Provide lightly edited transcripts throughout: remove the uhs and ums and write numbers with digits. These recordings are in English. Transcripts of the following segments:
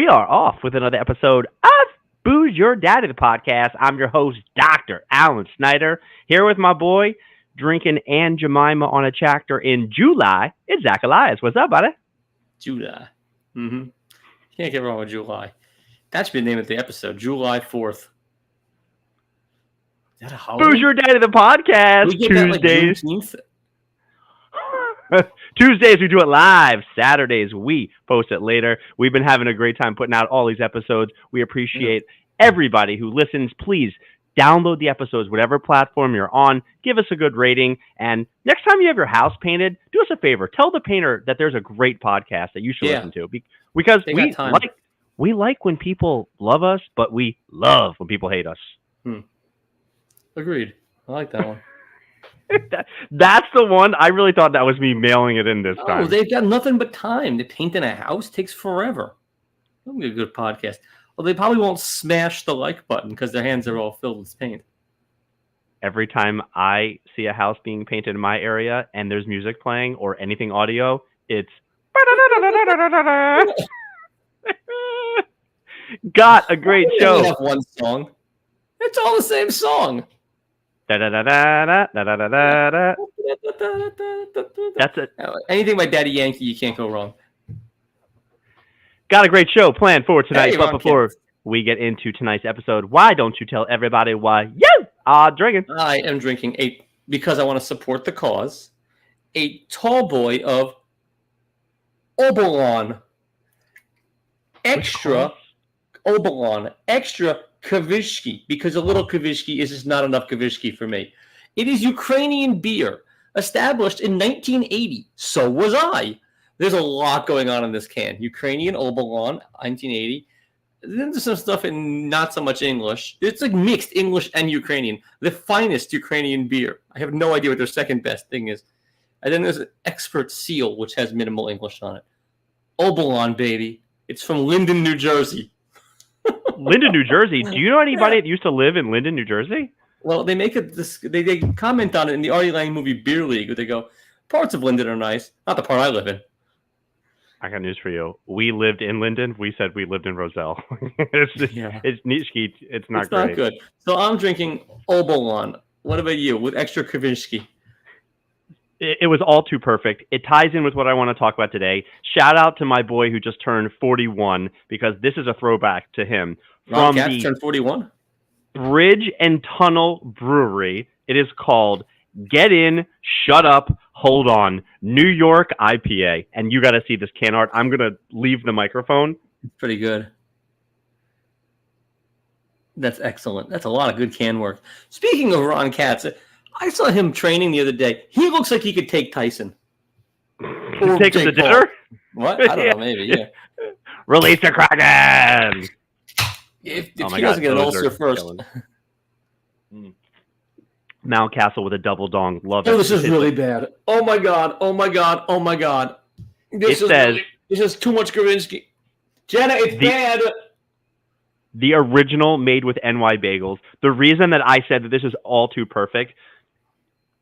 are off with another episode of Booze Your Daddy, the podcast. I'm your host, Dr. Alan Snyder, here with my boy, drinking Aunt Jemima on a tractor in July. It's Zach Elias. What's up, buddy? July. Can't get wrong with July. That should be the name of the episode, July 4th. Is that a holiday? Booze Your Daddy, the podcast. Tuesdays. Tuesdays we do it live. Saturdays we post it later. We've been having a great time putting out all these episodes. We appreciate everybody who listens. Please download the episodes, whatever platform you're on. Give us a good rating. And next time you have your house painted, do us a favor. Tell the painter that there's a great podcast that you should listen to. Because we like when people love us, but we love when people hate us. Agreed. I like that one. That's the one. I really thought that was me mailing it in this time. Oh, they've got nothing but time. To paint in a house takes forever. That'll be a good podcast. Well, they probably won't smash the like button because their hands are all filled with paint. Every time I see a house being painted in my area and there's music playing or anything audio, it's got a great show. Have one song. It's all the same song. That's it. Anything by Daddy Yankee, you can't go wrong. Got a great show planned for tonight. Hey, but before we get into tonight's episode, why don't you tell everybody why you are drinking? I am drinking because I want to support the cause, a tall boy of Oberon. Extra Oberon. Extra Kavishki, because a little Kavishki is just not enough Kavishki for me. It is Ukrainian beer, established in 1980. So was I. There's a lot going on in this can. Ukrainian Oberon, 1980. Then there's some stuff in not so much English. It's like mixed English and Ukrainian. The finest Ukrainian beer. I have no idea what their second best thing is. And then there's an expert seal, which has minimal English on it. Oberon, baby. It's from Linden, New Jersey. Linden, New Jersey. Do you know anybody that used to live in Linden, New Jersey? Well, they make it. They comment on it in the Artie Lang movie Beer League, where they go, parts of Linden are nice, not the part I live in. I got news for you. We lived in Linden. We said we lived in Roselle. It's Nishki. It's not great. Not good. So I'm drinking Oberon. What about you with extra Kavinsky? It was all too perfect. It ties in with what I want to talk about today. Shout out to my boy who just turned 41, because this is a throwback to him. From the turned 41? Bridge and Tunnel Brewery. It is called Get In, Shut Up, Hold On, New York IPA. And you got to see this can art. I'm going to leave the microphone. Pretty good. That's excellent. That's a lot of good can work. Speaking of Ron Katz, I saw him training the other day. He looks like he could take Tyson. Take him to dinner? What? I don't know. Maybe, yeah. Release the Kraken! If he doesn't get an ulcer first. Mount Castle with a double dong. Love it. Oh, this is really bad. Oh, my God. Oh, my God. Oh, my God. This is too much Gravinsky. Jenna, it's bad. The original made with NY Bagels. The reason that I said that this is all too perfect,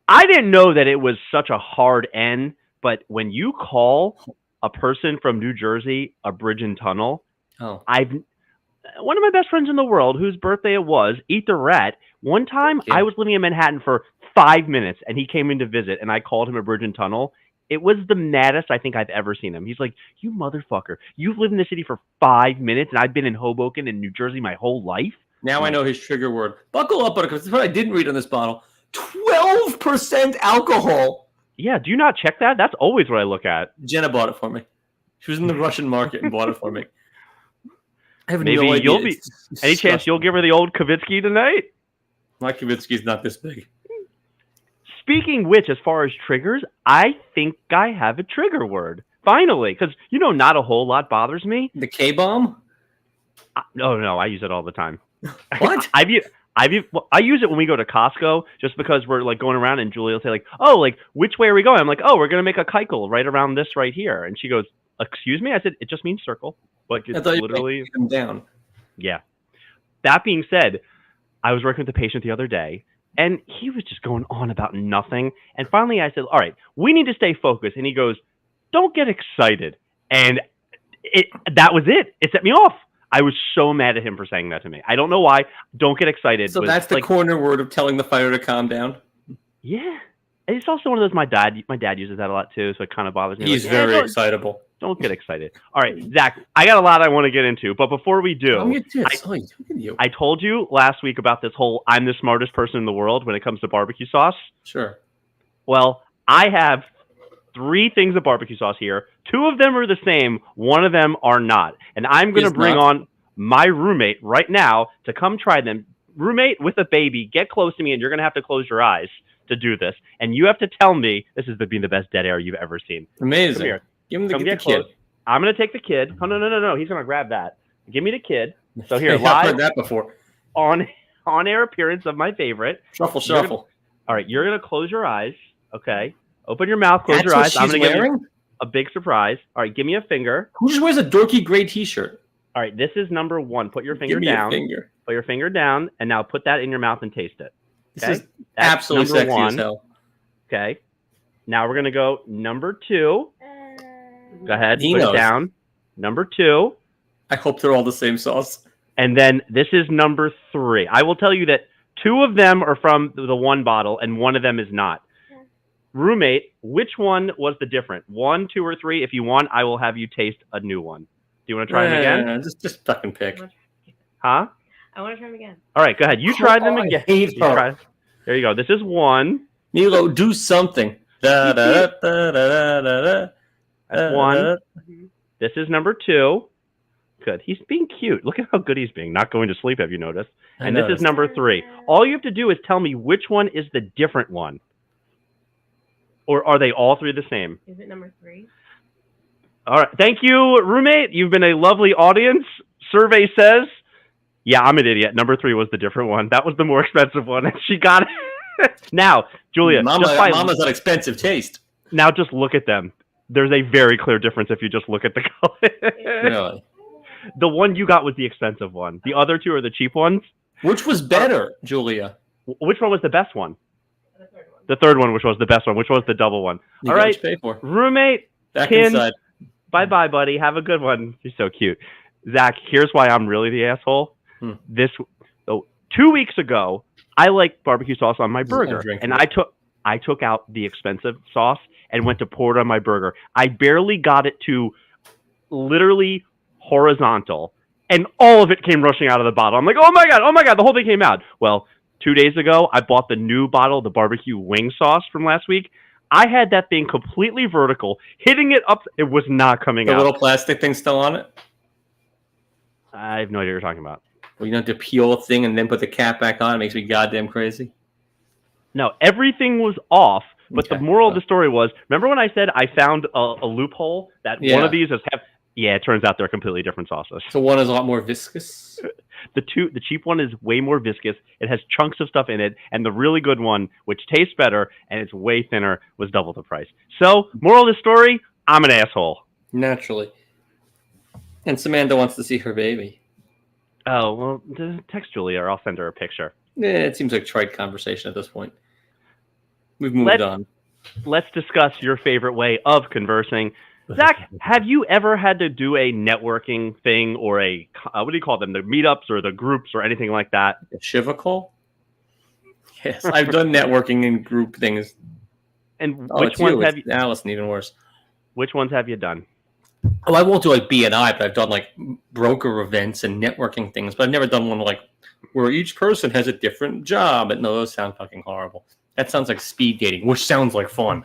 I didn't know that it was such a hard N, but when you call a person from New Jersey a bridge and tunnel, one of my best friends in the world, whose birthday it was, Eat the Rat, one time I was living in Manhattan for 5 minutes, and he came in to visit, and I called him a bridge and tunnel. It was the maddest I think I've ever seen him. He's like, you motherfucker, you've lived in the city for 5 minutes, and I've been in Hoboken and New Jersey my whole life? Now I know his trigger word. Buckle up, because that's what I didn't read on this bottle. 12% alcohol. Yeah, do you not check that? That's always what I look at. Jenna bought it for me. She was in the Russian market and bought it for me. I have Maybe no idea. You'll be. Any chance you'll give her the old Kavitsky tonight? My Kavitsky's not this big. Speaking which, as far as triggers, I think I have a trigger word. Finally, because, not a whole lot bothers me. The K-bomb? No, I use it all the time. What? I use it when we go to Costco, just because we're like going around and Julie will say like, oh, like which way are we going? I'm like, oh, we're going to make a keikel right around this right here. And she goes, excuse me? I said, it just means circle. Like it's literally them down. Yeah. That being said, I was working with a patient the other day and he was just going on about nothing. And finally I said, all right, we need to stay focused. And he goes, don't get excited. And That was it. It set me off. I was so mad at him for saying that to me. I don't know why. Don't get excited. So that's the corner word of telling the fighter to calm down. Yeah. It's also one of those. My dad uses that a lot too, so it kind of bothers me. He's very excitable. Don't get excited. All right, Zach, I got a lot I want to get into, but before we do, I told you last week about this whole I'm the smartest person in the world when it comes to barbecue sauce. Sure. Well, I have 3 things of barbecue sauce here. 2 of them are the same. 1 of them are not. And I'm going to bring on my roommate right now to come try them. Roommate with a baby, get close to me, and you're going to have to close your eyes to do this. And you have to tell me this has been the best dead air you've ever seen. Amazing. Come here. Give him the kid. I'm going to take the kid. Oh, no. He's going to grab that. Give me the kid. So here, I've heard that before. On-air appearance of my favorite. Shuffle. All right, you're going to close your eyes. Okay. Open your mouth, close your eyes. I'm going to give you a big surprise. All right, give me a finger. Who just wears a dorky gray t-shirt? All right, this is number 1. Put your finger down. Put your finger down, and now put that in your mouth and taste it. Okay? This is absolutely sexy as hell. Okay. Now we're going to go number 2. Go ahead, put it down. Number 2. I hope they're all the same sauce. And then this is number 3. I will tell you that 2 of them are from the 1 bottle, and 1 of them is not. Roommate, which one was the different? 1, 2, or 3? If you want, I will have you taste a new one. Do you want to try them again? Just fucking pick. Huh? I want to try them again. All right, go ahead. You try them again. There you go. This is 1. Milo, do something. That's 1. This is number 2. Good. He's being cute. Look at how good he's being. Not going to sleep, have you noticed? And this is number 3. All you have to do is tell me which one is the different one. Or are they all 3 the same? Is it number 3? All right. Thank you, roommate. You've been a lovely audience. Survey says, yeah, I'm an idiot. Number 3 was the different one. That was the more expensive one, and she got it. Now, Julia. Mama's got expensive taste. Now just look at them. There's a very clear difference if you just look at the color. Really? The one you got was the expensive one. The other 2 are the cheap ones. Which was better, Julia? Which one was the best one? The third one, which was the best one, which was the double one. All right, pay for. Roommate, back Kin, inside. Bye-bye, buddy. Have a good one. You're so cute. Zach, here's why I'm really the asshole. 2 weeks ago, I liked barbecue sauce on my burger, and I took out the expensive sauce and went to pour it on my burger. I barely got it to literally horizontal, and all of it came rushing out of the bottle. I'm like, oh my god, the whole thing came out. Well, 2 days ago, I bought the new bottle, the barbecue wing sauce from last week. I had that thing completely vertical, hitting it up. It was not coming out. The little plastic thing still on it? I have no idea what you're talking about. Well, you don't have to peel a thing and then put the cap back on. It makes me goddamn crazy. No, everything was off. But the moral of the story was, remember when I said I found a loophole that one of these is it turns out they're completely different sauces. So one is a lot more viscous? The cheap one is way more viscous. It has chunks of stuff in it. And the really good one, which tastes better and it's way thinner, was double the price. So, moral of the story, I'm an asshole. Naturally. And Samantha wants to see her baby. Oh, well, text Julia or I'll send her a picture. Yeah, it seems like trite conversation at this point. We've moved on. Let's discuss your favorite way of conversing. Zach, have you ever had to do a networking thing or what do you call them, the meetups or the groups or anything like that? A Shiva call? Yes, I've done networking in group things. And which ones have you? Allison, even worse. Which ones have you done? Oh, I won't do like B&I, but I've done like broker events and networking things. But I've never done one like where each person has a different job. But no, those sound fucking horrible. That sounds like speed dating, which sounds like fun.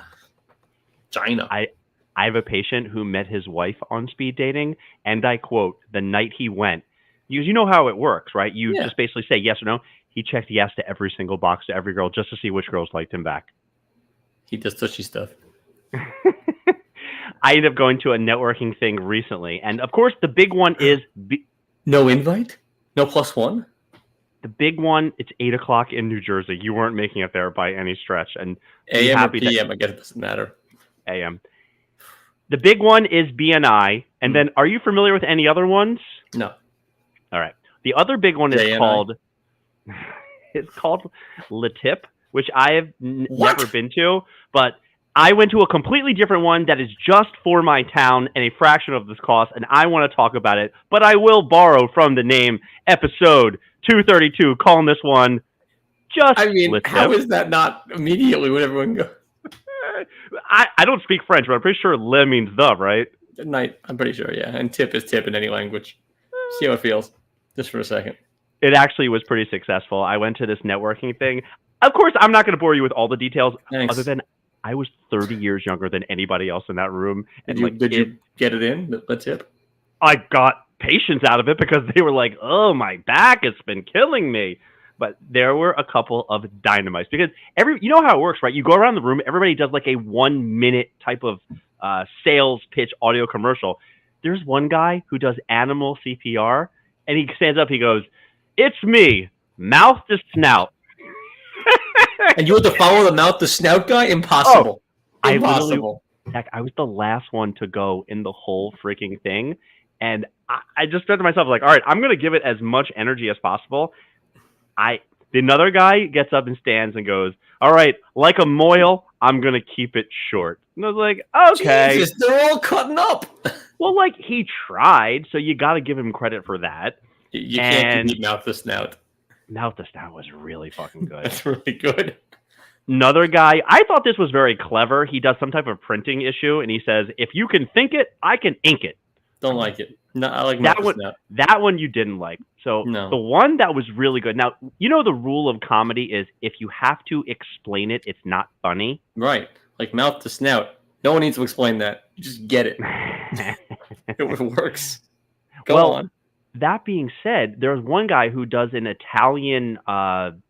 China. I have a patient who met his wife on speed dating, and I quote, the night he went, because you know how it works, right? You just basically say yes or no. He checked yes to every single box to every girl just to see which girls liked him back. He does touchy stuff. I ended up going to a networking thing recently, and of course the big one is... No invite? No +1? The big one, it's 8 o'clock in New Jersey. You weren't making it there by any stretch. And AM or PM, I guess it doesn't matter. AM. The big one is BNI, and then are you familiar with any other ones? No. All right. The other big one is called LeTip, which I have never been to, but I went to a completely different one that is just for my town and a fraction of this cost, and I want to talk about it, but I will borrow from the name Episode 232, calling this one just I mean, LeTip. how is that not immediately when everyone goes? I don't speak French, but I'm pretty sure le means the, right? Night, I'm pretty sure, yeah. And tip is tip in any language. See how it feels, just for a second. It actually was pretty successful. I went to this networking thing. Of course, I'm not going to bore you with all the details, Thanks. other than I was 30 years younger than anybody else in that room. And Did you get it in, the tip? I got patience out of it because they were like, oh, my back, it's been killing me. But there were a couple of dynamites because you know how it works, right? You go around the room, everybody does like a 1 minute type of sales pitch audio commercial. There's one guy who does animal CPR, and he stands up, he goes, "It's me, mouth to snout." And you had to follow the mouth to snout guy? Impossible. Impossible. Heck, I was the last one to go in the whole freaking thing, and I just said to myself, like, all right, I'm going to give it as much energy as possible. Another guy gets up and stands and goes, all right, like a moil, I'm going to keep it short. And I was like, okay. Jesus, they're all cutting up. Well, like, he tried, so you got to give him credit for that. You can't keep mouth to snout. Mouth to snout was really fucking good. That's really good. Another guy, I thought this was very clever. He does some type of printing issue, and he says, if you can think it, I can ink it. Don't like it. No, I like that one. That one you didn't like. So The one that was really good. Now, you know the rule of comedy is if you have to explain it, it's not funny. Right. Like mouth to snout. No one needs to explain that. You just get it. It works. Go on. That being said, there's one guy who does an Italian restaurant.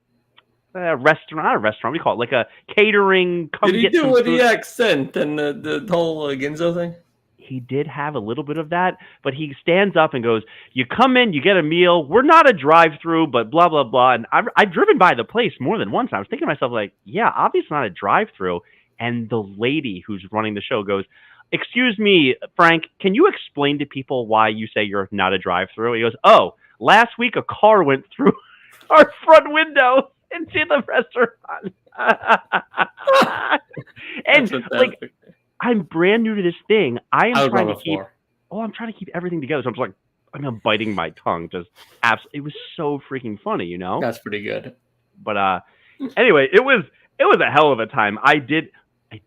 Not a restaurant. We call it like a catering. Did he do with the accent and the whole Ginzo thing? He did have a little bit of that, but he stands up and goes, you come in, you get a meal. We're not a drive-through, but blah, blah, blah. And I've driven by the place more than once. I was thinking to myself, like, yeah, obviously not a drive-through. And the lady who's running the show goes, excuse me, Frank, can you explain to people why you say you're not a drive-through? He goes, oh, last week a car went through our front window into the restaurant. And like, I'm brand new to this thing. I'm trying to keep everything together. So I'm just like, I'm biting my tongue. Just absolutely, it was so freaking funny, you know. That's pretty good. But anyway, it was a hell of a time. I did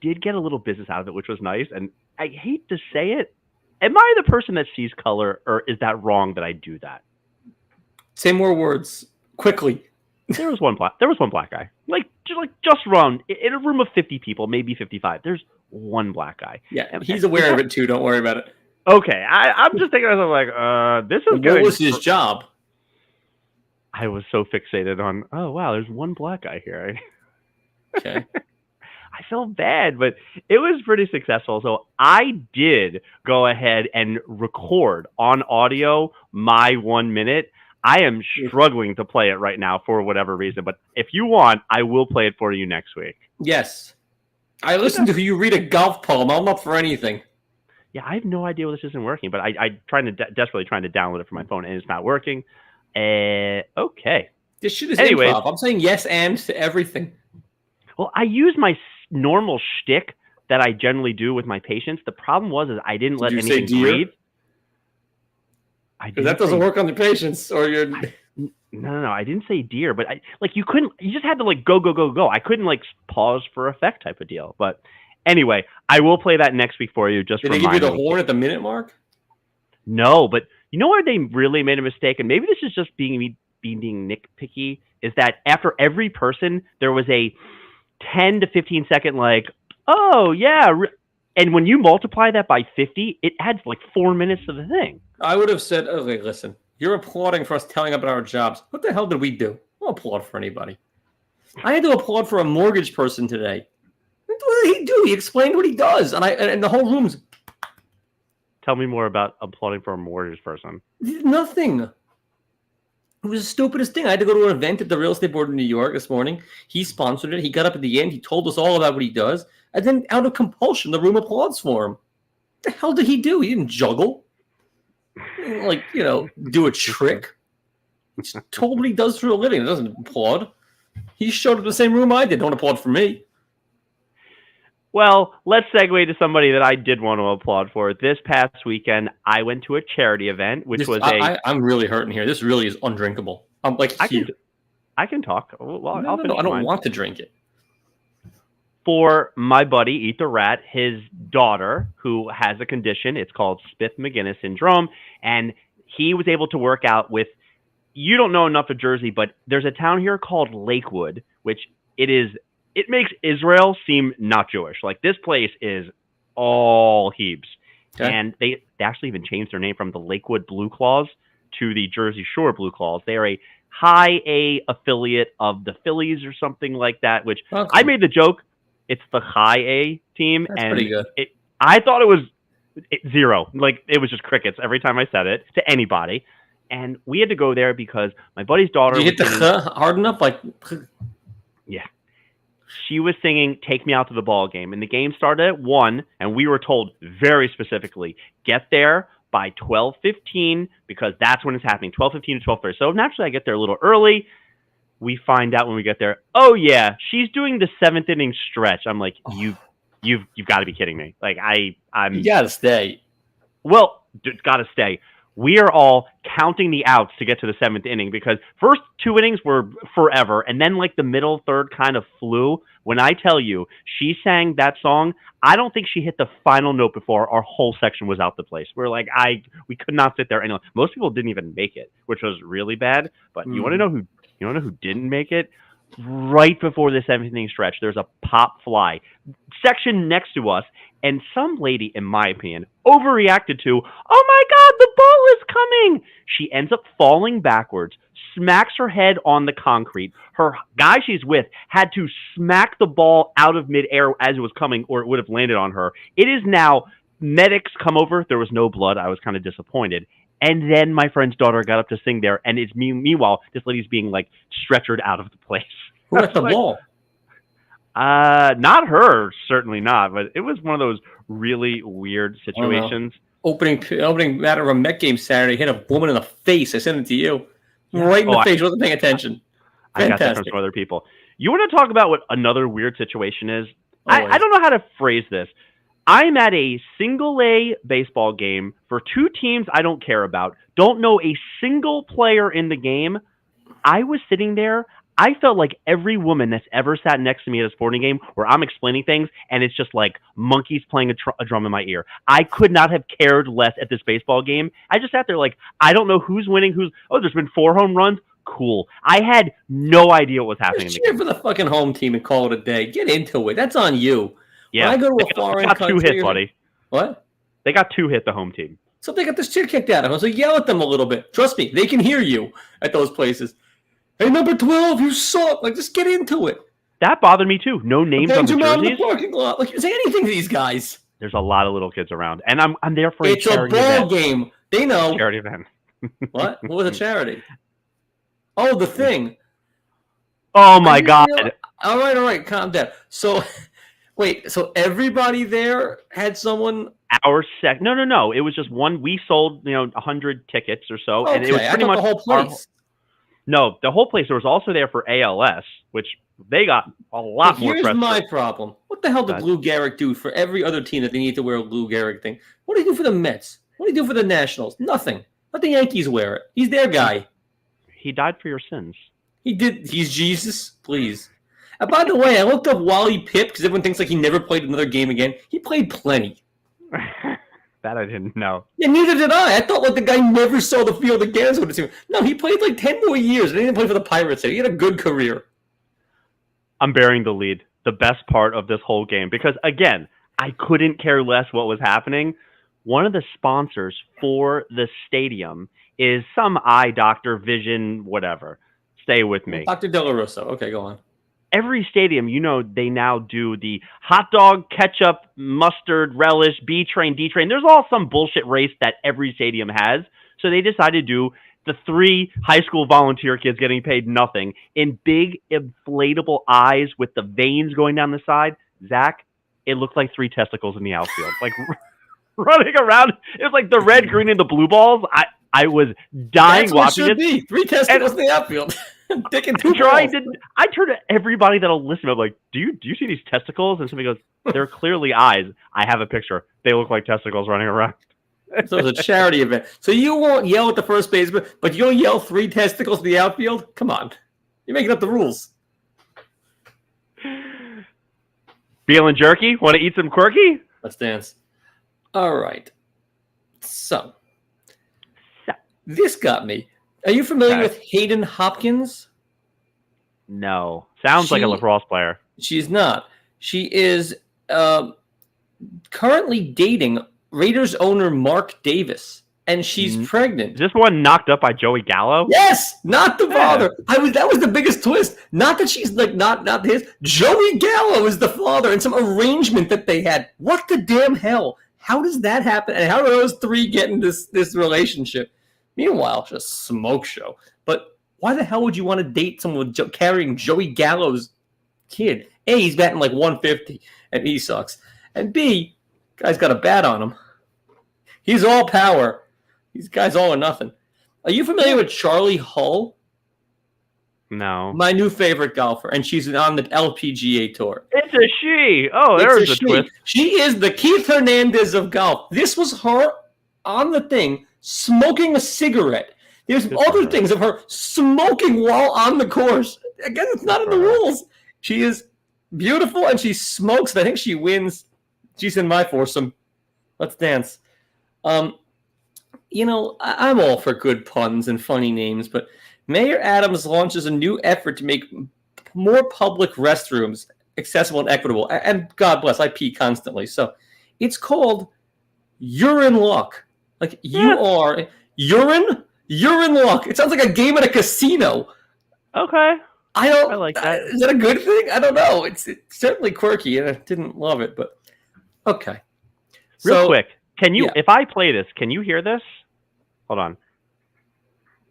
get a little business out of it, which was nice. And I hate to say it, am I the person that sees color, or is that wrong that I do that? Say more words quickly. There was one black guy, just run in a room of 50 people, maybe 55. There's one black guy. Yeah, he's aware of it too. Don't worry about it. Okay, I'm just thinking to myself like, this is. What was his job? I was so fixated on. Oh wow, there's one black guy here. Okay. I felt bad, but it was pretty successful. So I did go ahead and record on audio my 1 minute. I am struggling to play it right now for whatever reason, but if you want, I will play it for you next week. Yes. I listened to you read a golf poem. I'm up for anything. Yeah, I have no idea why this isn't working, but I desperately trying to download it from my phone, and it's not working. Okay. This shit is improv. I'm saying yes and to everything. Well, I use my normal shtick that I generally do with my patients. The problem was I didn't let anything breathe. Because that doesn't work on the patients, or you're. No. I didn't say deer, but you couldn't. You just had to go. I couldn't pause for effect type of deal. But anyway, I will play that next week for you. Did they give you the horn at the minute mark? No, but you know where they really made a mistake, and maybe this is just being nitpicky, is that after every person there was a 10 to 15 second oh yeah, and when you multiply that by 50, it adds 4 minutes to the thing. I would have said, okay, listen, you're applauding for us telling about our jobs. What the hell did we do? I don't applaud for anybody. I had to applaud for a mortgage person today. What did he do? He explained what he does, and the whole room's. Tell me more about applauding for a mortgage person. Nothing. It was the stupidest thing. I had to go to an event at the real estate board in New York this morning. He sponsored it. He got up at the end. He told us all about what he does. And then out of compulsion, the room applauds for him. What the hell did he do? He didn't juggle. He didn't, do a trick. He just told what he does for a living. He doesn't applaud. He showed up in the same room I did. Don't applaud for me. Well, let's segue to somebody that I did want to applaud for. This past weekend, I went to a charity event, which was I'm really hurting here. This really is undrinkable. I'm like here. I can talk. Well, No, I'll no, finish I don't mine. want to drink it. For my buddy, Eat the Rat, his daughter, who has a condition, it's called Smith-Magenis syndrome, and he was able to work out with, you don't know enough of Jersey, but there's a town here called Lakewood, which it makes Israel seem not Jewish. Like, this place is all Hebes. Okay. And they actually even changed their name from the Lakewood Blue Claws to the Jersey Shore Blue Claws. They are a high A affiliate of the Phillies or something like that, which I made the joke. It's the high A team. That's and pretty good. I thought it was zero. Like, it was just crickets every time I said it to anybody. And we had to go there because my buddy's daughter Did you hit the hard enough? Like, yeah. She was singing Take Me Out to the Ball Game. And the game started at 1, and we were told very specifically, get there by 12:15 because that's when it's happening, 12:15 to 12:30. So naturally, I get there a little early. We find out when we get there, oh yeah, she's doing the 7th inning stretch. I'm like, you've got to be kidding me. Like, I'm. You gotta stay. Well, gotta stay. We are all counting the outs to get to the 7th inning because first 2 innings were forever, and then like the middle third kind of flew. When I tell you she sang that song, I don't think she hit the final note before our whole section was out the place. We're like, we could not sit there anyway. Most people didn't even make it, which was really bad. But you want to know who didn't make it? Right before the 7th inning stretch, there's a pop fly section next to us, and some lady, in my opinion, overreacted to, oh my God, the ball is coming. She ends up falling backwards, smacks her head on the concrete. Her guy she's with had to smack the ball out of midair as it was coming, or it would have landed on her. It is now, medics come over. There was no blood. I was kind of disappointed. And then my friend's daughter got up to sing there, and it's meanwhile, this lady's being like stretchered out of the place. Who got the ball? Not her, certainly not. But it was one of those really weird situations. Opening matter of a Met game Saturday, hit a woman in the face. I sent it to you, right in the face. Wasn't paying attention. I got that from some other people. You want to talk about what another weird situation is? I don't know how to phrase this. I'm at a single A baseball game for 2 teams I don't care about. Don't know a single player in the game. I was sitting there. I felt like every woman that's ever sat next to me at a sporting game where I'm explaining things and it's just like monkeys playing a drum in my ear. I could not have cared less at this baseball game. I just sat there like, I don't know who's winning, there's been 4 home runs. Cool. I had no idea what was happening. Just cheer for the fucking home team and call it a day. Get into it. That's on you. Yeah. When I go to a foreign country. They got 2 hits, buddy. What? They got 2 hit, the home team. So they got this shit kicked out of them. So yell at them a little bit. Trust me, they can hear you at those places. Hey, number 12, you suck. Like, just get into it. That bothered me too. No names on the jerseys. In the parking lot. Like, you say anything to these guys. There's a lot of little kids around, and I'm there for a charity event. It's a ball event. game. They know. Charity event. What? What was a charity? Oh, the thing. Oh my God. All right. Calm down. So, wait. So everybody there had someone. No. It was just one. We sold 100 tickets or so, Okay. and it was pretty much the whole place. No, the whole place. There was also there for ALS, which they got a lot more. Here's my problem. What the hell did Lou Gehrig do for every other team that they need to wear a Lou Gehrig thing? What did he do for the Mets? What did he do for the Nationals? Nothing. Let the Yankees wear it. He's their guy. He died for your sins. He did. He's Jesus. Please. And by the way, I looked up Wally Pipp because everyone thinks like he never played another game again. He played plenty. That I didn't know. Yeah, neither did I. I thought like the guy never saw the field again. No, he played like 10 more years and he didn't play for the Pirates. He had a good career. I'm bearing the lead. The best part of this whole game, because again, I couldn't care less what was happening. One of the sponsors for the stadium is some eye doctor, vision, whatever. Stay with me. Dr. De La Rosa. Okay, go on. Every stadium, they now do the hot dog, ketchup, mustard, relish, B train, D train. There's all some bullshit race that every stadium has. So they decided to do the 3 high school volunteer kids getting paid nothing in big inflatable eyes with the veins going down the side. Zach, it looked like 3 testicles in the outfield. Like running around. It was like the red, green, and the blue balls. I was dying watching it. 3 testicles in the outfield. Dick and two I'm trying balls. to. I turn to everybody that'll listen. I'm like, do you see these testicles? And somebody goes, they're clearly eyes. I have a picture. They look like testicles running around. So it's a charity event. So you won't yell at the first baseman, but you'll yell 3 testicles in the outfield? Come on. You're making up the rules. Feeling jerky? Want to eat some quirky? Let's dance. All right. So, this got me. Are you familiar with Hayden Hopkins? No. Sounds like a lacrosse player. She's not. She is currently dating Raiders owner Mark Davis, and she's pregnant. Is this one knocked up by Joey Gallo? Yes, not the father. That was the biggest twist. Not that she's like not his. Joey Gallo is the father, and some arrangement that they had. What the damn hell? How does that happen? And how do those 3 get in this relationship? Meanwhile, just a smoke show. But why the hell would you want to date someone carrying Joey Gallo's kid? A, he's batting like 150, and he sucks. And B, guy's got a bat on him. He's all power. These guys all or nothing. Are you familiar with Charlie Hull? No. My new favorite golfer, and she's on the LPGA tour. It's a she. Oh, there's a twist. She is the Keith Hernandez of golf. This was her on the thing smoking a cigarette. There's other things of her smoking while on the course. Again, it's not in the rules. She is beautiful, and she smokes, and I think she wins. She's in my foursome. Let's dance. You know, I'm all for good puns and funny names, but Mayor Adams launches a new effort to make more public restrooms accessible and equitable. And God bless, I pee constantly. So it's called Urine Luck. Like you are urine luck. It sounds like a game at a casino. Okay. I like that. Is that a good thing? I don't know. It's certainly quirky, and I didn't love it, but okay. Real quick, can you? If I play this, can you hear this? Hold on.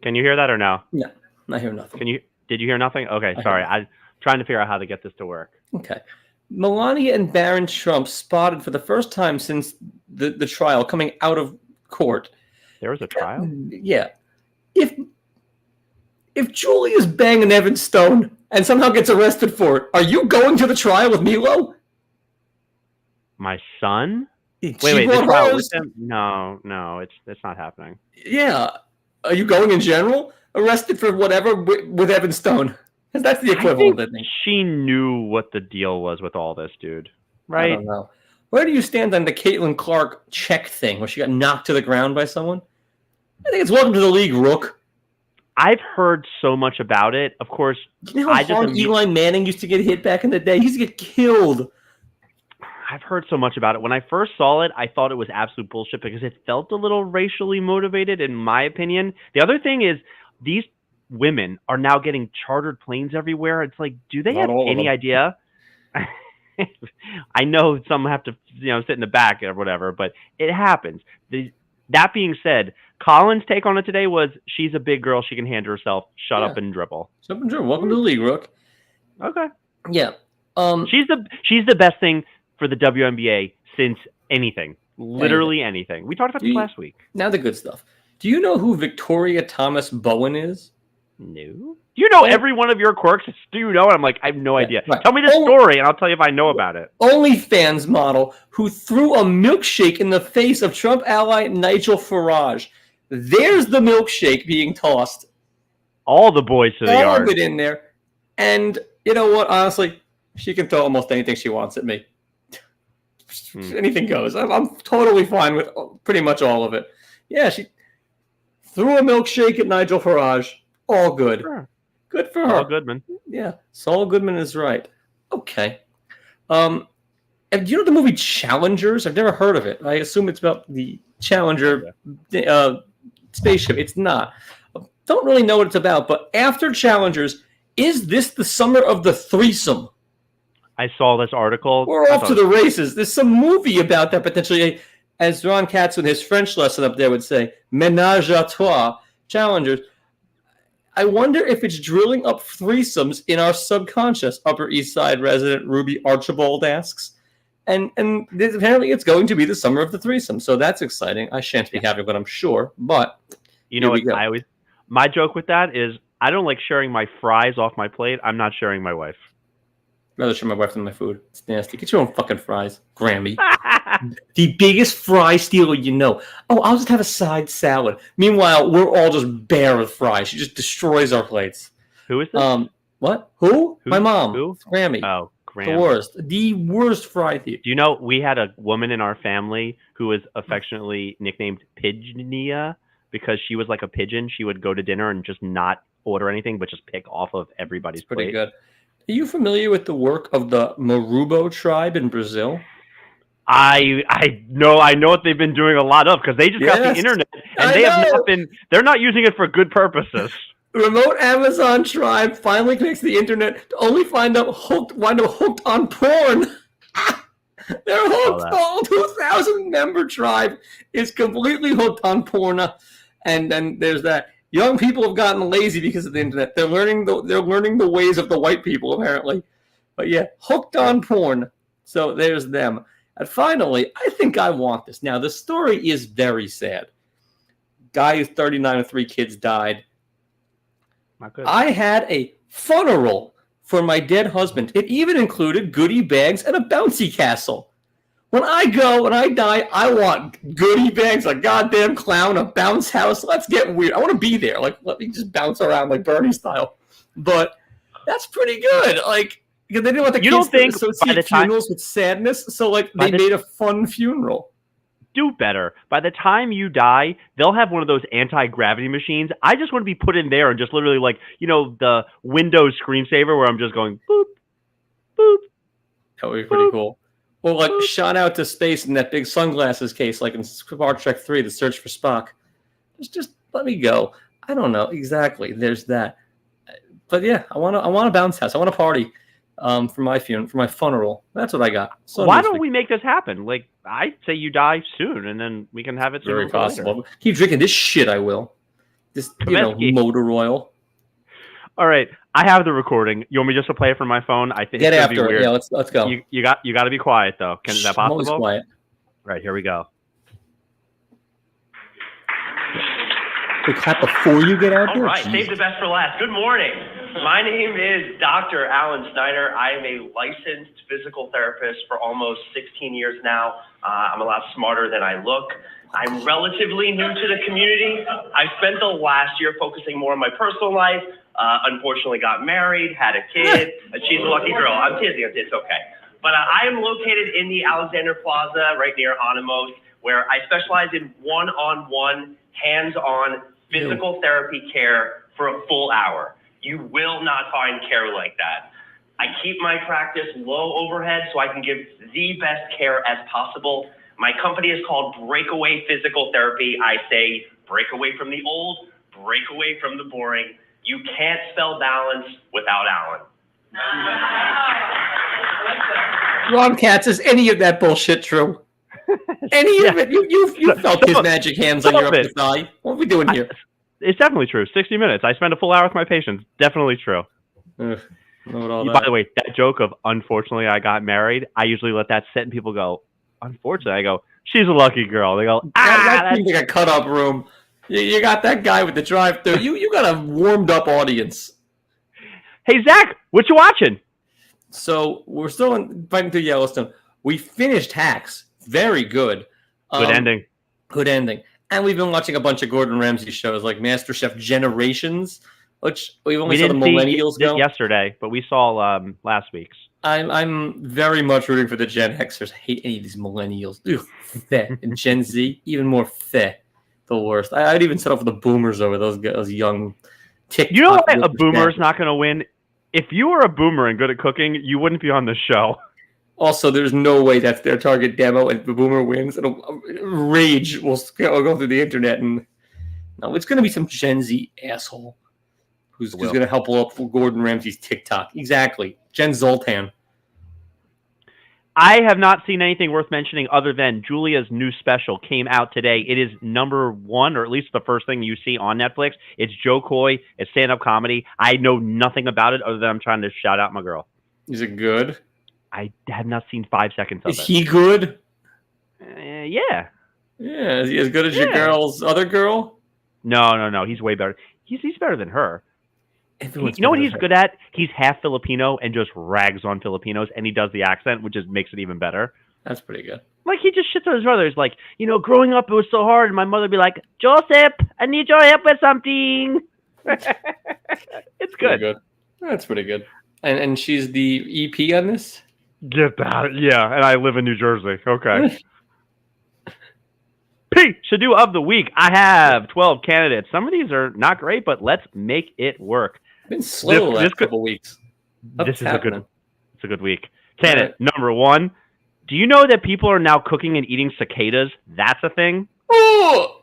Can you hear that or no? No, I hear nothing. Did you hear nothing? Okay, sorry. I'm trying to figure out how to get this to work. Okay. Melania and Barron Trump spotted for the first time since the trial coming out of court. There was a trial? Yeah. If Julia's banging Evan Stone and somehow gets arrested for it, are you going to the trial with Milo? My son? Wait, the trial with him? No, it's not happening. Yeah. Are you going in general? Arrested for whatever with Evan Stone? Because that's the equivalent, I think. She knew what the deal was with all this, dude. Right? I don't know. Where do you stand on the Caitlin Clark check thing where she got knocked to the ground by someone? I think it's welcome to the league, Rook. I've heard so much about it. Of course, you know how hard Eli Manning used to get hit back in the day? He used to get killed. I've heard so much about it. When I first saw it, I thought it was absolute bullshit because it felt a little racially motivated, in my opinion. The other thing is these women are now getting chartered planes everywhere. It's like, do they have any idea? I know some have to, sit in the back or whatever, but it happens. That being said, Colin's take on it today was she's a big girl. She can handle herself. Shut up and dribble. Shut up and dribble. Welcome to the league, Rook. Okay. Yeah. She's the best thing for the WNBA since anything. Literally anything. We talked about this last week. Now the good stuff. Do you know who Victoria Thomas Bowen is? No. Do you know every one of your quirks? Do you know? I'm like, I have no idea. Right. Tell me the story, and I'll tell you if I know about it. OnlyFans model who threw a milkshake in the face of Trump ally Nigel Farage. There's the milkshake being tossed. All the boys to the yard. All of it in there. And you know what? Honestly, she can throw almost anything she wants at me. Anything goes. I'm totally fine with pretty much all of it. Yeah, she threw a milkshake at Nigel Farage. All good. Sure. Good for her. Saul Goodman. Yeah, Saul Goodman is right. Okay. Do you know the movie Challengers? I've never heard of it. I assume it's about the Challenger spaceship. It's not. Don't really know what it's about, but after Challengers, is this the summer of the threesome? I saw this article. We're off to the races. There's some movie about that potentially. As Ron Katz in his French lesson up there would say, ménage à trois, Challengers. I wonder if it's drilling up threesomes in our subconscious, Upper East Side resident Ruby Archibald asks. And apparently it's going to be the summer of the threesome. So that's exciting. I shan't be having, but I'm sure. But you know what? My joke with that is I don't like sharing my fries off my plate. I'm not sharing my wife. I'd rather share my wife than my food. It's nasty. Get your own fucking fries, Grammy. The biggest fry stealer you know. Oh, I'll just have a side salad. Meanwhile, we're all just bare with fries. She just destroys our plates. Who is this? What? Who? My mom. Who? Grammy. Oh, The Graham. worst. The worst fry thief. Do you know we had a woman in our family who was affectionately nicknamed Pigeonia because she was like a pigeon. She would go to dinner and just not order anything, but just pick off of everybody's It's pretty plate. good. Are you familiar with the work of the Marubo tribe in Brazil? I know what they've been doing a lot of because they just got the Yes, internet and I they have know. not been. They're not using it for good purposes. Remote Amazon tribe finally connects to the internet to only wind up hooked on porn. They're hooked. that. The whole 2,000 member tribe is completely hooked on porn, and then there's that. Young people have gotten lazy because of the internet. They're learning the ways of the white people apparently. But yeah, hooked on porn. So there's them. And finally, I think I want this. Now the story is very sad. Guy who's 39 with 3 kids died. Not good. I had a funeral for my dead husband. It even included goodie bags and a bouncy castle. When I go and I die, I want goodie bags, a goddamn clown, a bounce house. Let's get weird. I want to be there. Like, let me just bounce around like Bernie style. But that's pretty good. Like, because they didn't want the You kids don't think to by associate the time- funerals with sadness, so like By they the- made a fun funeral. Do better. By the time you die, they'll have one of those anti-gravity machines. I just want to be put in there and just literally like, the Windows screensaver where I'm just going boop, boop. That would be pretty cool. Or like shot out to space in that big sunglasses case, like in Star Trek 3, The Search for Spock. Just let me go. I don't know exactly. There's that. But yeah, I want a bounce house. I want a party for my funeral. That's what I got. So Why don't we make this happen? Like, I'd say you die soon, and then we can have it Very sooner or later. possible. Keep drinking this shit. I will. This Trubisky. motor oil. All right, I have the recording. You want me just to play it from my phone? I think Get it's gonna be after it. weird. Yeah, let's go. You got to be quiet though. Is that I'm always possible? quiet. Right, here we go. We clap before you get out All there. right, save the best for last. Good morning. My name is Dr. Alan Snyder. I am a licensed physical therapist for almost 16 years now. I'm a lot smarter than I look. I'm relatively new to the community. I spent the last year focusing more on my personal life. Unfortunately got married, had a kid. She's a lucky girl. I'm teasing. It's okay. But I am located in the Alexander Plaza right near Onamos, where I specialize in one-on-one, hands-on physical therapy care for a full hour. You will not find care like that. I keep my practice low overhead so I can give the best care as possible. My company is called Breakaway Physical Therapy. I say break away from the old, break away from the boring. You can't spell balance without Alan. Ron Katz, is any of that bullshit true? Any of it? You felt his magic hands on your upper thigh. What are we doing here? It's definitely true. 60 minutes. I spend a full hour with my patients. Definitely true. By the way, that joke of unfortunately I got married, I usually let that sit and people go, unfortunately. I go, she's a lucky girl. They go, that seems like a cut-up room. You got that guy with the drive-thru. You got a warmed-up audience. Hey, Zach, what you watching? So we're still fighting through Yellowstone. We finished Hacks. Very good. Good ending. Good ending. And we've been watching a bunch of Gordon Ramsay shows like MasterChef Generations, which we've only saw the millennials go. Yesterday, but we saw last week's. I'm very much rooting for the Gen Xers. I hate any of these millennials. Ugh, feh. And Gen Z, even more feh. The worst. I'd even set up for the boomers over those young TikTok. You know why a boomer's not going to win? If you were a boomer and good at cooking, you wouldn't be on the show. Also, there's no way that's their target demo, and if the boomer wins, rage will go through the internet, and no, it's going to be some Gen Z asshole who's going to help pull up for Gordon Ramsay's TikTok. Exactly, Jen Zoltan. I have not seen anything worth mentioning other than Julia's new special came out today. It is #1, or at least the first thing you see on Netflix. It's Joe Coy. It's stand-up comedy. I know nothing about it other than I'm trying to shout out my girl. Is it good? I have not seen 5 seconds of it. Is he good? Yeah. Yeah, is he as good as your girl's other girl? No. He's way better. He's better than her. Everyone's You know what better he's than good at? He's half Filipino and just rags on Filipinos, and he does the accent, which just makes it even better. That's pretty good. Like, he just shits on his brother. He's like, growing up, it was so hard, and my mother would be like, Joseph, I need your help with something. It's Pretty good. good. That's pretty good. And she's the EP on this? Get that. Yeah, and I live in New Jersey. Okay. Pishadoo of the week. I have 12 candidates. Some of these are not great, but let's make it work. Been slow the last couple weeks. This is happening? It's a good week. Candidate number 1. Do you know that people are now cooking and eating cicadas? That's a thing. Oh!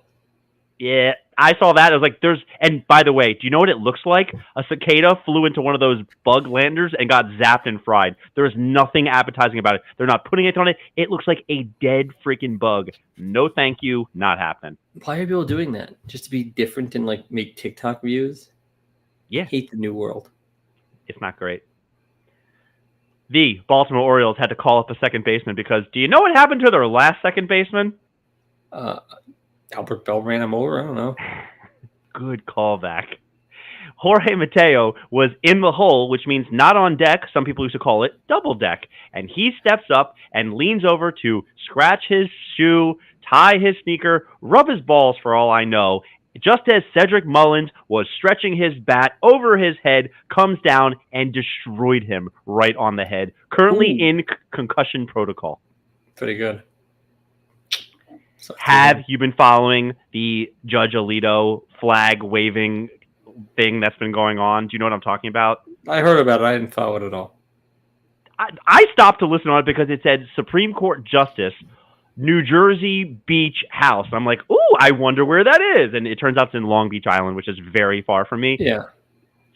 Yeah, I saw that. I was like, and by the way, do you know what it looks like? A cicada flew into one of those bug landers and got zapped and fried. There is nothing appetizing about it. They're not putting it on it. It looks like a dead freaking bug. No thank you. Not happening. Why are people doing that? Just to be different and like make TikTok views? Yeah. I hate the new world. It's not great. The Baltimore Orioles had to call up the second baseman because do you know what happened to their last second baseman? Albert Bell ran him over. I don't know. Good callback. Jorge Mateo was in the hole, which means not on deck. Some people used to call it double deck. And he steps up and leans over to scratch his shoe, tie his sneaker, rub his balls for all I know. Just as Cedric Mullins was stretching his bat over his head, comes down and destroyed him right on the head. Currently in concussion protocol. Pretty good. Have you been following the Judge Alito flag waving thing that's been going on? Do you know what I'm talking about? I heard about it. I didn't follow it at all. I stopped to listen on it because it said Supreme Court Justice, New Jersey Beach House. I'm like, ooh, I wonder where that is. And it turns out it's in Long Beach Island, which is very far from me. Yeah.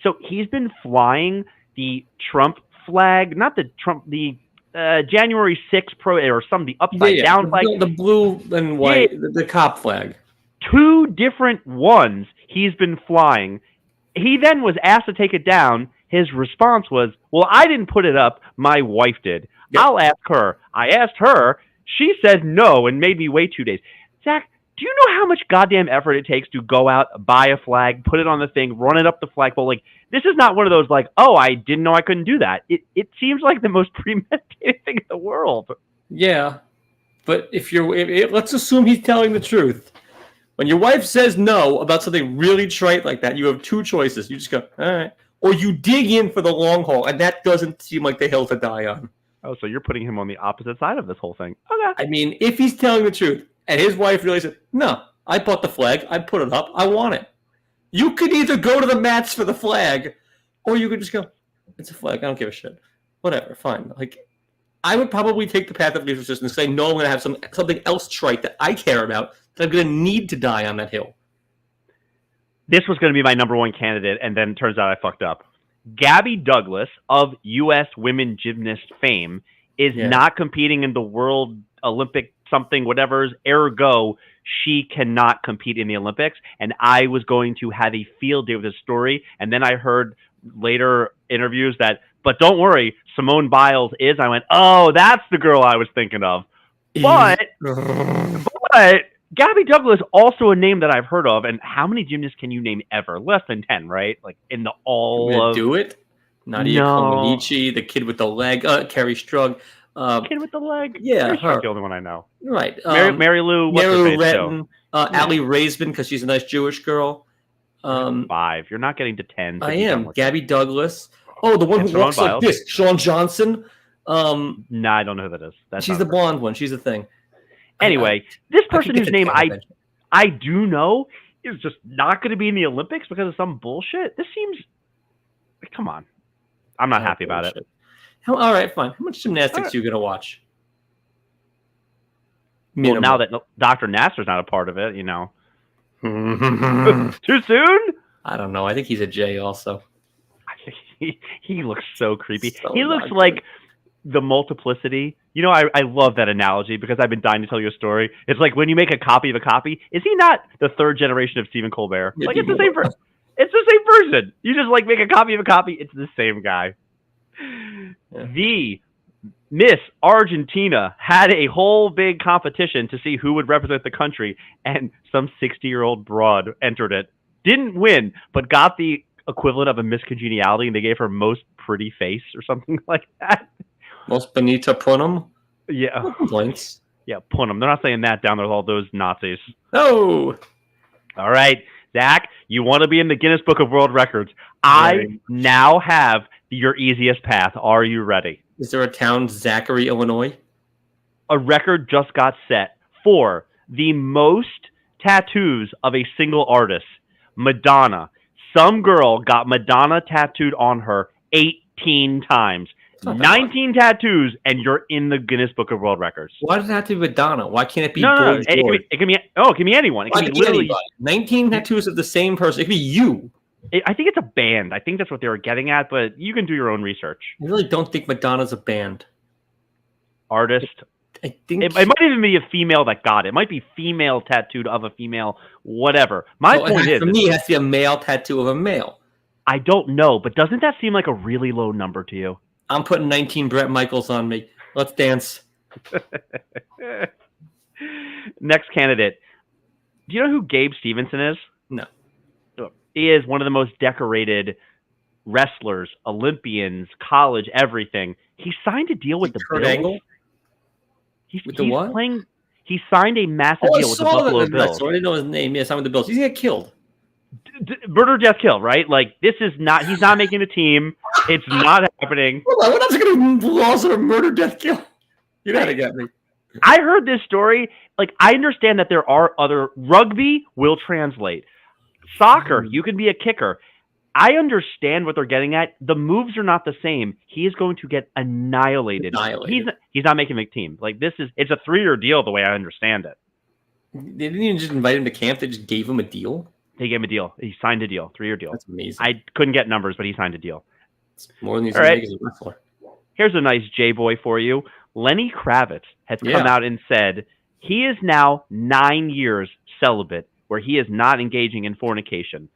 So he's been flying the Trump flag, not the Trump, the January 6th or the upside down flag. The blue and white, the cop flag. 2 different ones he's been flying. He then was asked to take it down. His response was, well, I didn't put it up. My wife did. Yep. I'll ask her. I asked her. She said no and made me wait 2 days. Zach, do you know how much goddamn effort it takes to go out, buy a flag, put it on the thing, run it up the flagpole? Like, this is not one of those like, oh, I didn't know I couldn't do that. It seems like the most premeditated thing in the world. Yeah, but let's assume he's telling the truth. When your wife says no about something really trite like that, you have 2 choices. You just go, all right. Or you dig in for the long haul, and that doesn't seem like the hill to die on. Oh, so you're putting him on the opposite side of this whole thing. Okay. I mean, if he's telling the truth, and his wife really said, no, I bought the flag, I put it up, I want it. You could either go to the mats for the flag, or you could just go, it's a flag, I don't give a shit. Whatever, fine. Like, I would probably take the path of least resistance and say, no, I'm going to have something else trite that I care about that I'm going to need to die on that hill. This was going to be my number 1 candidate, and then it turns out I fucked up. Gabby Douglas of U.S. women gymnast fame is not competing in the World Olympic something, whatever's, ergo, she cannot compete in the Olympics. And I was going to have a field day with this story, and then I heard later interviews that, but don't worry, Simone Biles is. I went, oh, that's the girl I was thinking of. But Gabby Douglas, also a name that I've heard of, and how many gymnasts can you name ever? Less than 10, right? Like in the do it? Nadia Comaneci, the kid with the leg, Carrie Strug. Kid with the leg? Yeah, her. The only one I know. Right. Mary Lou, what's her face? Retton, Ali Raisman, because she's a nice Jewish girl. 5. You're not getting to 10. I am. Gabby Douglas. Oh, the one who walks like this. Sean Johnson. No, I don't know who that is. She's the blonde one. She's the thing. Anyway, this person whose name I do know is just not going to be in the Olympics because of some bullshit. This seems... Come on. I'm not happy about it. All right, fine. How much gymnastics are you going to watch? Well, now that Dr. Nasser's not a part of it, Too soon? I don't know. I think he's a J also. He looks so creepy. He looks like the multiplicity. I love that analogy because I've been dying to tell you a story. It's like when you make a copy of a copy, is he not the 3rd generation of Stephen Colbert? Like, it's the same person. It's the same person. You just make a copy of a copy. It's the same guy. Yeah. The Miss Argentina had a whole big competition to see who would represent the country, and some 60-year-old broad entered it. Didn't win, but got the equivalent of a Miss Congeniality, and they gave her most pretty face or something like that. Most Benita Punum. Yeah, No complaints. yeah, put them. They're not saying that down there with all those Nazis. No. All right, Zach, you want to be in the Guinness Book of World Records. I now have your easiest path. Are you ready? Is there a town, Zachary, Illinois? A record just got set for the most tattoos of a single artist. Madonna. Some girl got Madonna tattooed on her 18 times. 19 tattoos, and you're in the Guinness Book of World Records. Why does it have to be Madonna? Why can't it be No. Boy It can be anyone. It can be literally. 19 tattoos of the same person. It could be you. I think it's a band. I think that's what they were getting at, but you can do your own research. I really don't think Madonna's a band. Artist. I think It might even be a female that got it. It might be female tattooed of a female, whatever. My point is, for me, it has to be a male tattoo of a male. I don't know, but doesn't that seem like a really low number to you? I'm putting 19 Bret Michaels on me. Let's dance. Next candidate. Do you know who Gabe Stevenson is? No. He is one of the most decorated wrestlers, Olympians, college, everything. He signed a deal with the Kurt Bills. Angle? With the what? He signed a massive deal with the Buffalo Bills. I didn't know his name. Yeah, signed with the Bills. He's gonna get killed. Murder, death, kill, right? Like, this is not, he's not making the team. It's not happening. Hold on, what else is going to laws of murder, death, kill? You gotta get me. I heard this story. Like, I understand that there are other, rugby will translate. Soccer, you can be a kicker. I understand what they're getting at. The moves are not the same. He is going to get annihilated. He's not making the team. Like, it's a 3-year deal the way I understand it. They didn't even just invite him to camp. They just gave him a deal. They gave him a deal. He signed a deal, 3-year deal. That's amazing. I couldn't get numbers, but he signed a deal. It's more than he's going to make as a wrestler. Here's a nice J-boy for you. Lenny Kravitz has come out and said he is now 9 years celibate, where he is not engaging in fornication.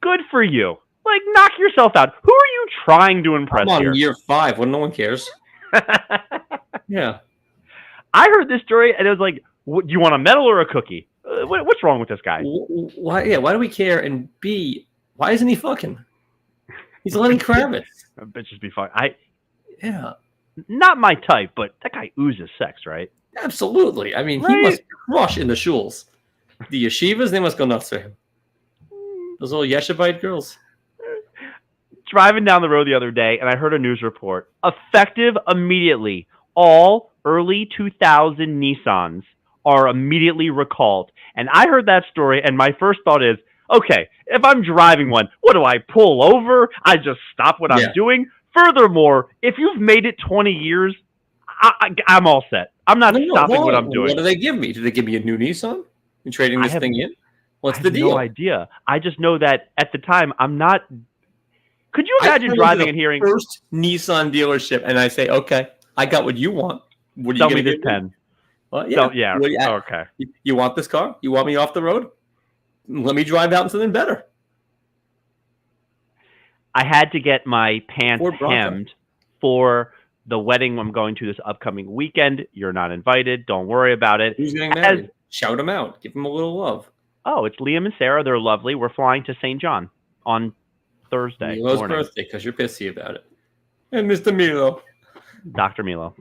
Good for you. Like, knock yourself out. Who are you trying to impress I'm on here? year 5 when no one cares. Yeah. I heard this story, and it was like, do you want a medal or a cookie? What's wrong with this guy? Why? Yeah. Why do we care? And B, why isn't he fucking? He's Lenny Kravitz. Bitches be fine. Yeah. Not my type, but that guy oozes sex, right? Absolutely. I mean, he must crush in the shuls. The yeshivas, they must go nuts for him. Those little yeshivite girls. Driving down the road the other day, and I heard a news report. Effective immediately, all early 2000 Nissans are immediately recalled. And I heard that story, and my first thought is, okay, if I'm driving one, what do I pull over? I just stop what I'm doing? Furthermore, if you've made it 20 years, I'm all set. I'm not stopping what I'm doing. What do they give me? Do they give me a new Nissan? You trading this thing in? What's the deal? No idea. I just know that at the time, I'm not... Could you imagine driving and hearing... First Nissan dealership, and I say, okay, I got what you want. What are Sell you me going this pen. Well, yeah. Okay. You want this car? You want me off the road? Let me drive out in something better. I had to get my pants hemmed for the wedding I'm going to this upcoming weekend. You're not invited. Don't worry about it. Who's getting married? Shout them out. Give them a little love. Oh, it's Liam and Sarah. They're lovely. We're flying to St. John on Thursday Milo's morning. Birthday, because you're pissy about it. And Mr. Milo. Dr. Milo.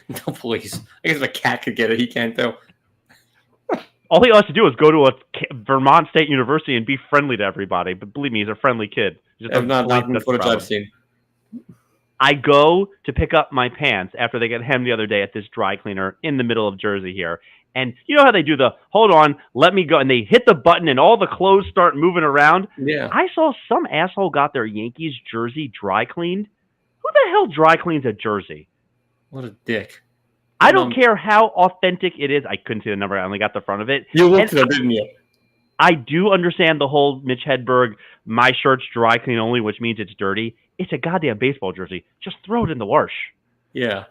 No, please. I guess if a cat could get it, he can't, though. All he has to do is go to a Vermont State University and be friendly to everybody. But believe me, he's a friendly kid. I've not the footage I've seen. I go to pick up my pants after they get hemmed the other day at this dry cleaner in the middle of Jersey here. And you know how they do the, hold on, let me go. And they hit the button and all the clothes start moving around. Yeah. I saw some asshole got their Yankees jersey dry cleaned. Who the hell dry cleans a jersey? What a dick. I don't care how authentic it is. I couldn't see the number. I only got the front of it. You looked at it, didn't you? I do understand the whole Mitch Hedberg, my shirt's dry clean only, which means it's dirty. It's a goddamn baseball jersey. Just throw it in the wash. Yeah.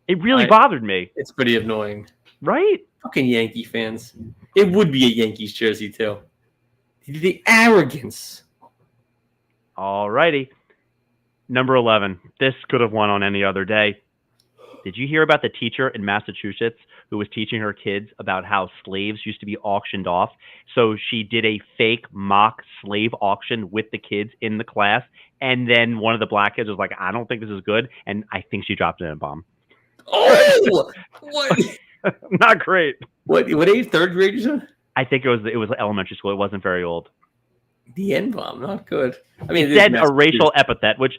It really bothered me. It's pretty annoying. Right? Fucking Yankee fans. It would be a Yankees jersey, too. The arrogance. All righty. Number 11. This could have won on any other day. Did you hear about the teacher in Massachusetts who was teaching her kids about how slaves used to be auctioned off. So she did a fake mock slave auction with the kids in the class. And then one of the black kids was like, I don't think this is good. And I think she dropped an N-bomb. Oh, what? Not great. What age? Third grade, you said? I think it was elementary school. It wasn't very old. The N-bomb, not good. I mean, It said a racial epithet, which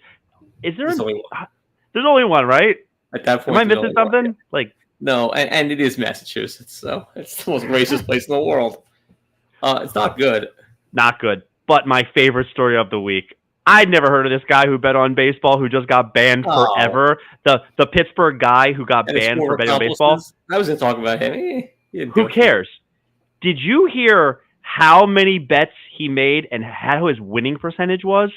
is there? There's only one. There's only one, right? At that point, Am I there's missing only one. something? Like, No, and it is Massachusetts, so it's the most racist place in the world. It's not good. not good. But my favorite story of the week. I'd never heard of this guy who bet on baseball who just got banned forever. The Pittsburgh guy who got And his banned four for betting on baseball. accomplices. I was going to talk about him. He didn't do Who it. cares? Did you hear how many bets he made and how his winning percentage was?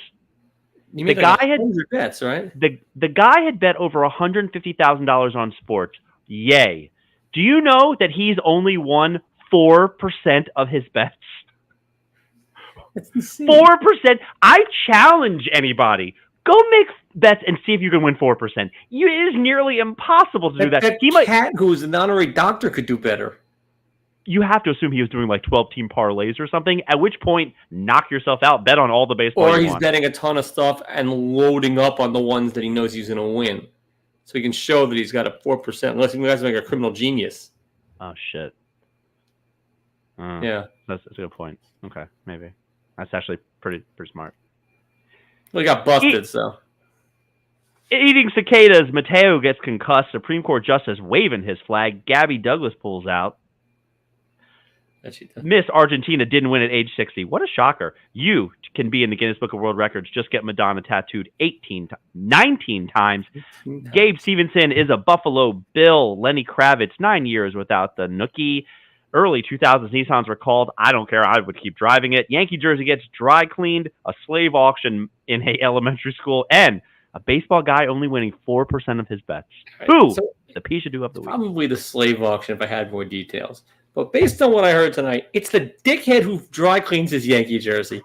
You The made like guy had- 100 bets, right? The guy had bet over $150,000 on sports. Yay. Do you know that he's only won 4% of his bets? That's insane. 4%. I challenge anybody. Go make bets and see if you can win 4%. It is nearly impossible to do that. That He might. cat who's an honorary doctor could do better. You have to assume he was doing like 12-team parlays or something. At which point, knock yourself out. Bet on all the baseball. Or you he's want. betting a ton of stuff and loading up on the ones that he knows he's going to win. So he can show that he's got a 4%, unless he guys like a criminal genius. Oh shit. Yeah. That's a good point. Okay, maybe that's actually pretty smart. Well, he got busted, so. Eating cicadas, Mateo gets concussed. Supreme Court Justice waving his flag. Gabby Douglas pulls out. Miss Argentina didn't win at age 60. What a shocker. You can be in the Guinness Book of World Records. Just get Madonna tattooed 19 times. Gabe Stevenson is a Buffalo Bill. Lenny Kravitz, 9 years without the nookie. Early 2000s Nissans were called. I don't care. I would keep driving it. Yankee jersey gets dry cleaned. A slave auction in a elementary school. And a baseball guy only winning 4% of his bets. Right. Who? So, The Pishadoo of the week. probably the slave auction if I had more details. But based on what I heard tonight, it's the dickhead who dry cleans his Yankee jersey.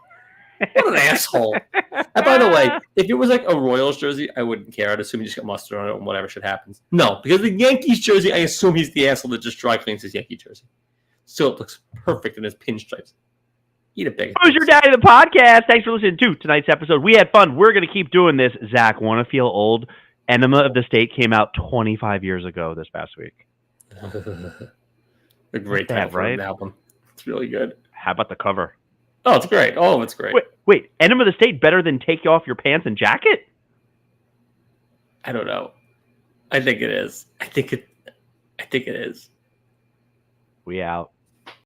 What an asshole. And by the way, if it was like a Royals jersey, I wouldn't care. I'd assume he just got mustard on it and whatever shit happens. No, because the Yankees jersey, I assume he's the asshole that just dry cleans his Yankee jersey. So it looks perfect in his pinstripes. Eat a big. Who's your daddy? The podcast. Thanks for listening to tonight's episode. We had fun. We're going to keep doing this. Zach, want to feel old? Enema of the State came out 25 years ago this past week. A great Bad, title for right? an album. It's really good. How about the cover? Oh, it's great. Oh, it's great. Wait. Enema of the State better than Take Off Your Pants and Jacket? I don't know. I think it is. I think it is. We out.